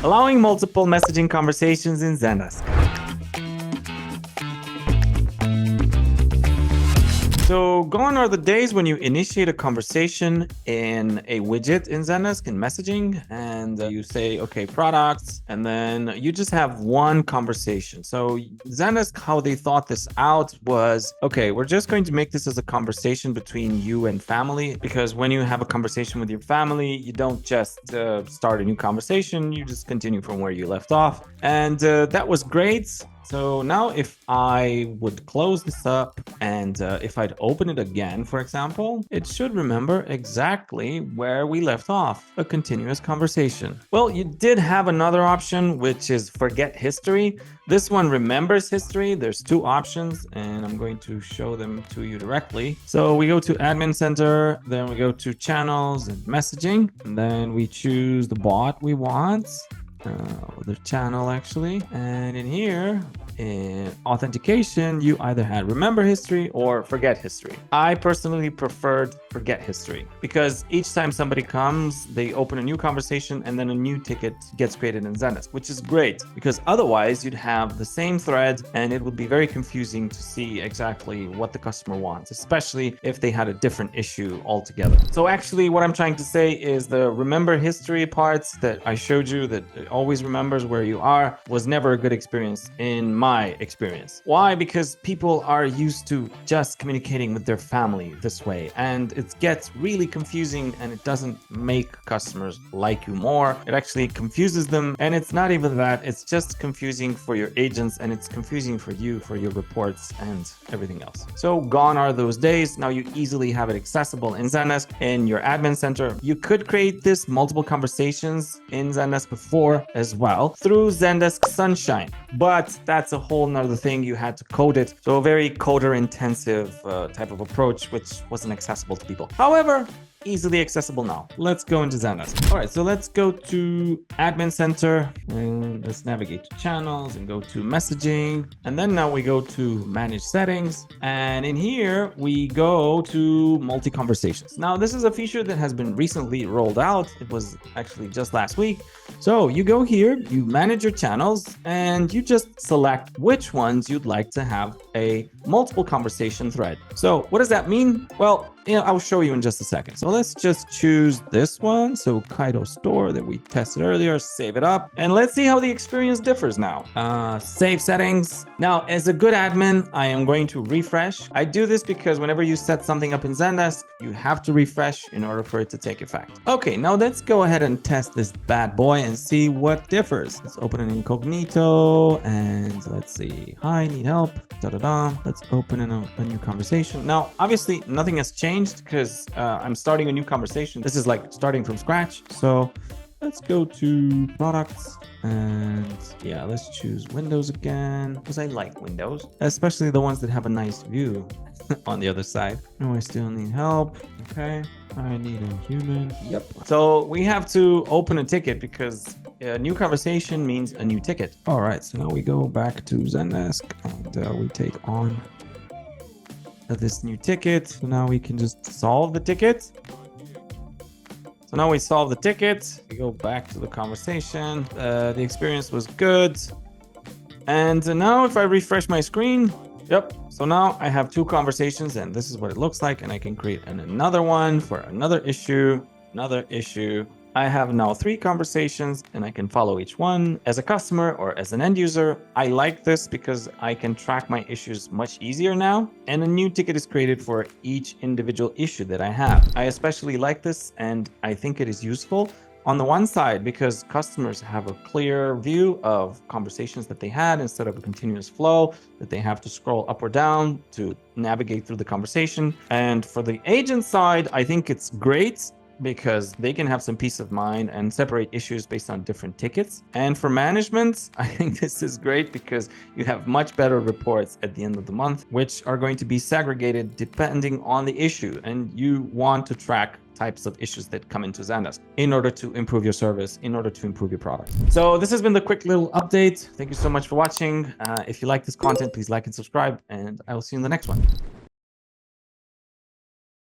Allowing multiple messaging conversations in Zendesk. So gone are the days when you initiate a conversation in a widget in Zendesk in messaging and you say, okay, products, and then you just have one conversation. So Zendesk, how they thought this out was, okay, we're just going to make this as a conversation between you and family, because when you have a conversation with your family, you don't just start a new conversation, you just continue from where you left off. And that was great. So now if I would close this up and if I'd open it again, for example, it should remember exactly where we left off, a continuous conversation. Well, you did have another option, which is forget history. This one remembers history. There's two options and I'm going to show them to you directly. So we go to Admin Center, then we go to Channels and Messaging, and then we choose the bot we want. The channel actually, and in here in authentication you either had remember history or forget history. I personally preferred forget history because each time somebody comes they open a new conversation and then a new ticket gets created in Zendesk, which is great because otherwise you'd have the same thread and it would be very confusing to see exactly what the customer wants, especially if they had a different issue altogether. So actually what I'm trying to say is the remember history parts that I showed you that always remembers where you are was never a good experience in my experience. Why? Because people are used to just communicating with their family this way and it gets really confusing and it doesn't make customers like you more. It actually confuses them, and it's not even that, it's just confusing for your agents and it's confusing for you for your reports and everything else. So gone are those days. Now you easily have it accessible in Zendesk in your admin center. You could create this multiple conversations in Zendesk before as well through Zendesk Sunshine, but that's a whole nother thing. You had to code it, so a very coder intensive type of approach which wasn't accessible to people. However, easily accessible now. Let's go into Zendesk. All right, so let's go to Admin Center and let's navigate to Channels and go to Messaging. And then now we go to Manage Settings. And in here, we go to Multi-Conversations. Now, this is a feature that has been recently rolled out. It was actually just last week. So you go here, you manage your channels, and you just select which ones you'd like to have a multiple conversation thread. So what does that mean? Well, I'll show you in just a second. So let's just choose this one. So Kaido Store that we tested earlier, save it up. And let's see how the experience differs now. Save settings. Now, as a good admin, I am going to refresh. I do this because whenever you set something up in Zendesk, you have to refresh in order for it to take effect. Okay, now let's go ahead and test this bad boy and see what differs. Let's open an incognito and let's see. Hi, need help. Let's open a new conversation. Now, obviously, nothing has changed because I'm starting a new conversation. This is like starting from scratch. So let's go to products and yeah, let's choose Windows again because I like Windows, especially the ones that have a nice view on the other side. No, I still need help. Okay, I need a human. Yep. So we have to open a ticket because a new conversation means a new ticket. All right, so now we go back to Zendesk and we take on this new ticket. So now we can just solve the ticket. So now we solve the ticket. We go back to the conversation. The experience was good. And now if I refresh my screen, yep. So now I have two conversations and this is what it looks like. And I can create another one for another issue. I have now 3 conversations and I can follow each one as a customer or as an end user. I like this because I can track my issues much easier now. And a new ticket is created for each individual issue that I have. I especially like this and I think it is useful on the one side because customers have a clear view of conversations that they had instead of a continuous flow that they have to scroll up or down to navigate through the conversation. And for the agent side, I think it's great because they can have some peace of mind and separate issues based on different tickets. And for management, I think this is great because you have much better reports at the end of the month, which are going to be segregated depending on the issue. And you want to track types of issues that come into Zendesk in order to improve your service, in order to improve your product. So this has been the quick little update. Thank you so much for watching. If you like this content, please like and subscribe, and I will see you in the next one.